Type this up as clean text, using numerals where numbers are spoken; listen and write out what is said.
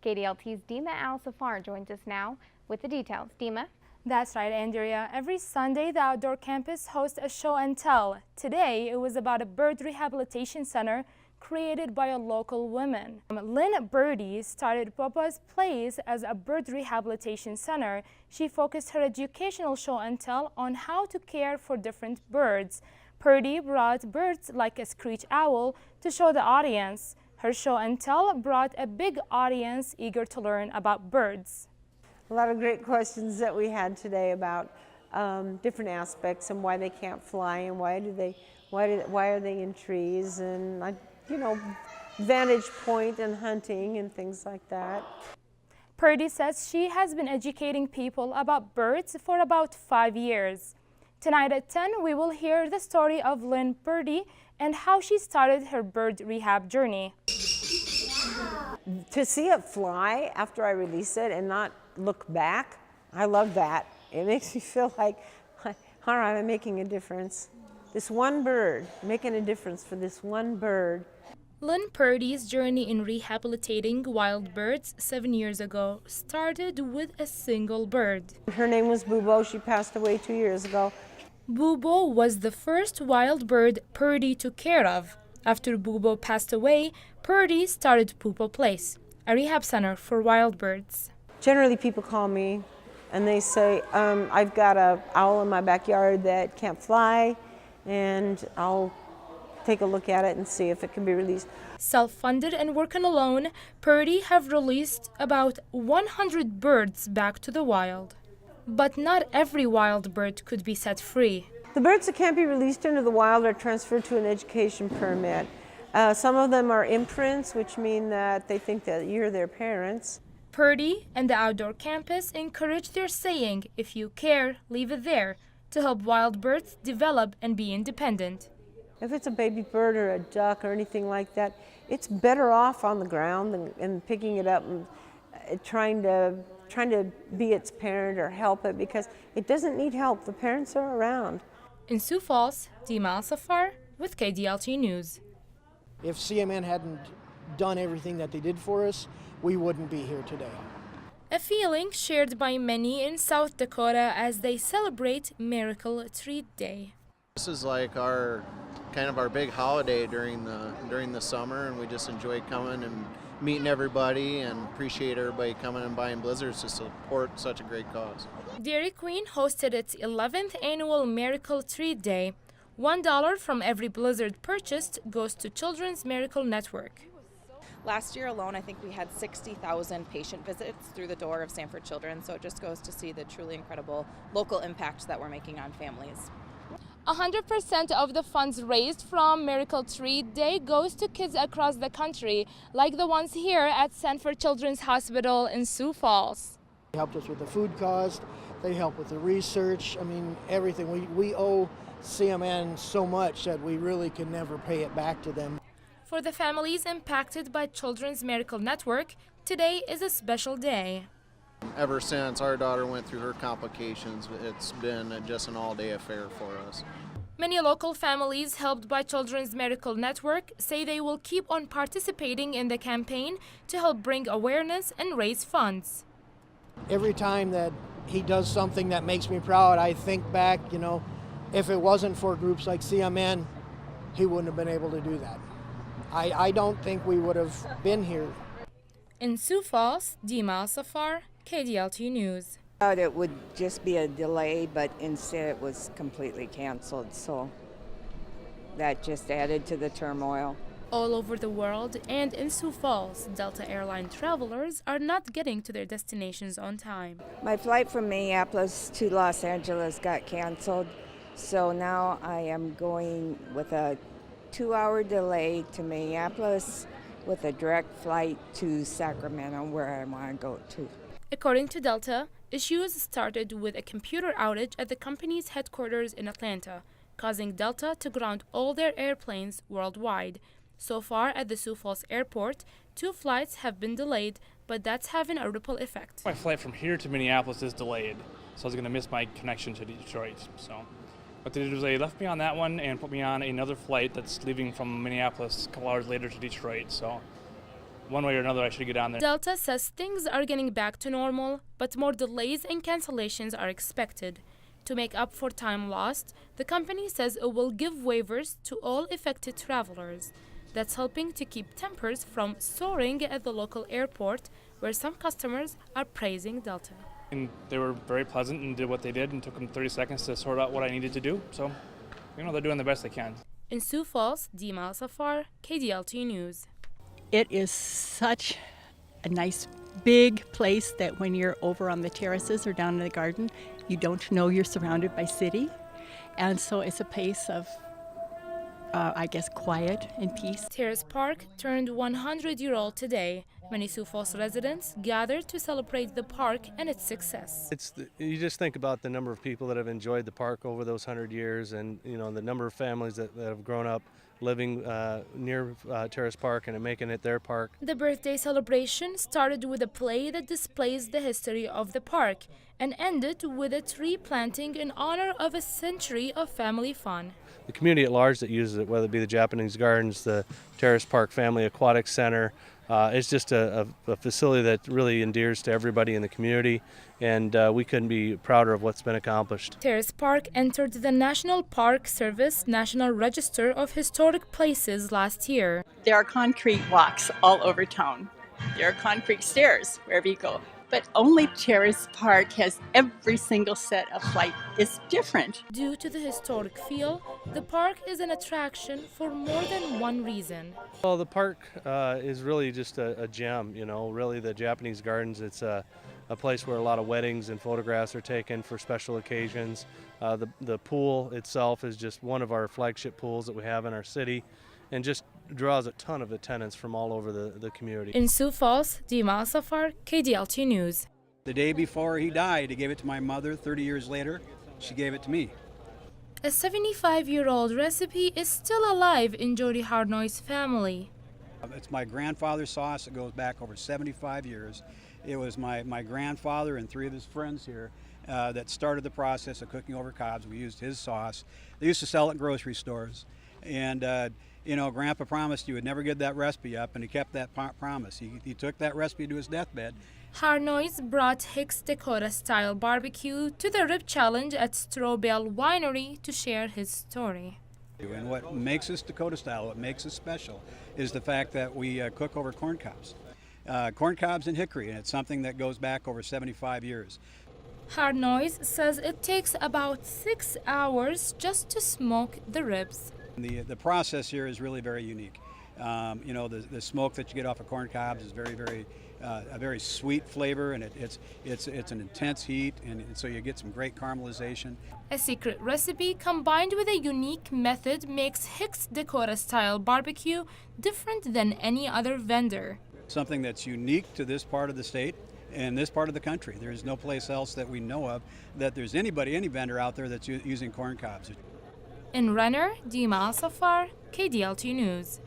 KDLT's Dima Al-Safar joins us now with the details. Dima? That's right, Andrea. Every Sunday, the outdoor campus hosts a show and tell. Today, it was about a bird rehabilitation center created by a local woman. Lynn Birdie started Papa's Place as a bird rehabilitation center. She focused her educational show and tell on how to care for different birds. Purdy brought birds like a screech owl to show the audience. Her show and tell brought a big audience eager to learn about birds. A lot of great questions that we had today about different aspects and why they can't fly and why are they in trees and vantage point and hunting and things like that. Purdy says she has been educating people about birds for about 5 years. Tonight at 10, we will hear the story of Lynn Purdy and how she started her bird rehab journey. To see it fly after I release it and not look back, I love that. It makes me feel like, all right, I'm making a difference. This one bird, making a difference for this one bird. Lynn Purdy's journey in rehabilitating wild birds 7 years ago started with a single bird. Her name was Bubo. She passed away 2 years ago. Bubo was the first wild bird Purdy took care of. After Bubo passed away, Purdy started Pupo Place, a rehab center for wild birds. Generally, people call me and they say, I've got an owl in my backyard that can't fly, and I'll take a look at it and see if it can be released. Self-funded and working alone, Purdy have released about 100 birds back to the wild. But not every wild bird could be set free. The birds that can't be released into the wild are transferred to an education permit. Some of them are imprints, which mean that they think that you're their parents. Purdy and the outdoor campus encourage their saying, "If you care, leave it there," to help wild birds develop and be independent. If it's a baby bird or a duck or anything like that, it's better off on the ground than picking it up and trying to be its parent or help it, because it doesn't need help. The parents are around. In Sioux Falls, Dima Al-Safar with KDLT News. If CMN hadn't done everything that they did for us, we wouldn't be here today. A feeling shared by many in South Dakota as they celebrate Miracle Treat Day. This is like our big holiday during the summer, and we just enjoy coming and meeting everybody and appreciate everybody coming and buying blizzards to support such a great cause. Dairy Queen hosted its 11th annual Miracle Treat Day. $1 from every blizzard purchased goes to Children's Miracle Network. Last year alone, I think we had 60,000 patient visits through the door of Sanford Children, so it just goes to see the truly incredible local impact that we're making on families. 100% of the funds raised from Miracle Treat Day goes to kids across the country, like the ones here at Sanford Children's Hospital in Sioux Falls. They helped us with the food cost, they helped with the research, everything. We owe CMN so much that we really can never pay it back to them. For the families impacted by Children's Miracle Network, today is a special day. Ever since our daughter went through her complications, it's been just an all-day affair for us. Many local families helped by Children's Miracle Network say they will keep on participating in the campaign to help bring awareness and raise funds. Every time that he does something that makes me proud, I think back, if it wasn't for groups like CMN, he wouldn't have been able to do that. I don't think we would have been here. In Sioux Falls, Dima Al-Safar, KDLT News. I thought it would just be a delay, but instead it was completely canceled, so that just added to the turmoil. All over the world and in Sioux Falls, Delta airline travelers are not getting to their destinations on time. My flight from Minneapolis to Los Angeles got canceled, so now I am going with a 2-hour delay to Minneapolis with a direct flight to Sacramento, where I want to go to. According to Delta, issues started with a computer outage at the company's headquarters in Atlanta, causing Delta to ground all their airplanes worldwide. So far at the Sioux Falls airport, 2 flights have been delayed, but that's having a ripple effect. My flight from here to Minneapolis is delayed, so I was going to miss my connection to Detroit. What they did was they left me on that one and put me on another flight that's leaving from Minneapolis a couple hours later to Detroit. So one way or another I should get on there. Delta says things are getting back to normal, but more delays and cancellations are expected. To make up for time lost, the company says it will give waivers to all affected travelers. That's helping to keep tempers from soaring at the local airport, where some customers are praising Delta. And they were very pleasant and did what they did and took them 30 seconds to sort out what I needed to do. So, they're doing the best they can. In Sioux Falls, Dima Al-Safar, Kdlt News. It is such a nice big place that when you're over on the terraces or down in the garden, you don't know you're surrounded by city. And so it's a place of, I guess, quiet and peace. Terrace Park turned 100-year-old today. Many Sioux Falls residents gathered to celebrate the park and its success. You just think about the number of people that have enjoyed the park over those 100 years, and the number of families that have grown up living near Terrace Park and making it their park. The birthday celebration started with a play that displays the history of the park and ended with a tree planting in honor of a century of family fun. The community at large that uses it, whether it be the Japanese Gardens, the Terrace Park Family Aquatic Center, it's just a facility that really endears to everybody in the community, and we couldn't be prouder of what's been accomplished. Terrace Park entered the National Park Service National Register of Historic Places last year. There are concrete walks all over town. There are concrete stairs wherever you go. But only Terrace Park has every single set of flight. It's different. Due to the historic feel, the park is an attraction for more than one reason. Well, the park is really just a gem, really the Japanese Gardens. It's a place where a lot of weddings and photographs are taken for special occasions. The pool itself is just one of our flagship pools that we have in our city, and just draws a ton of attendance from all over the community. In Sioux Falls, Dima Al-Safar, Kdlt News. The day before he died, he gave it to my mother. 30 years later, she gave it to me. A 75-year-old recipe is still alive in Jody Harnoy's family. It's my grandfather's sauce. It goes back over 75 years. It was my grandfather and 3 of his friends here that started the process of cooking over cobs. We used his sauce. They used to sell it at grocery stores. And Grandpa promised he would never give that recipe up, and he kept that promise. He took that recipe to his deathbed. Harnoy's brought Hicks Dakota Style BBQ to the Rib Challenge at Strobel Winery to share his story. And what makes us Dakota Style, what makes us special, is the fact that we cook over corn cobs. Corn cobs and hickory, and it's something that goes back over 75 years. Harnoy's says it takes about 6 hours just to smoke the ribs. The process here is really very unique. The smoke that you get off of corn cobs is a very sweet flavor, and it's an intense heat, and so you get some great caramelization. A secret recipe combined with a unique method makes Hicks Dakota Style BBQ different than any other vendor. Something that's unique to this part of the state and this part of the country. There's no place else that we know of that there's any vendor out there that's using corn cobs. In Renner, Dima Al-Safar, Kdlt News.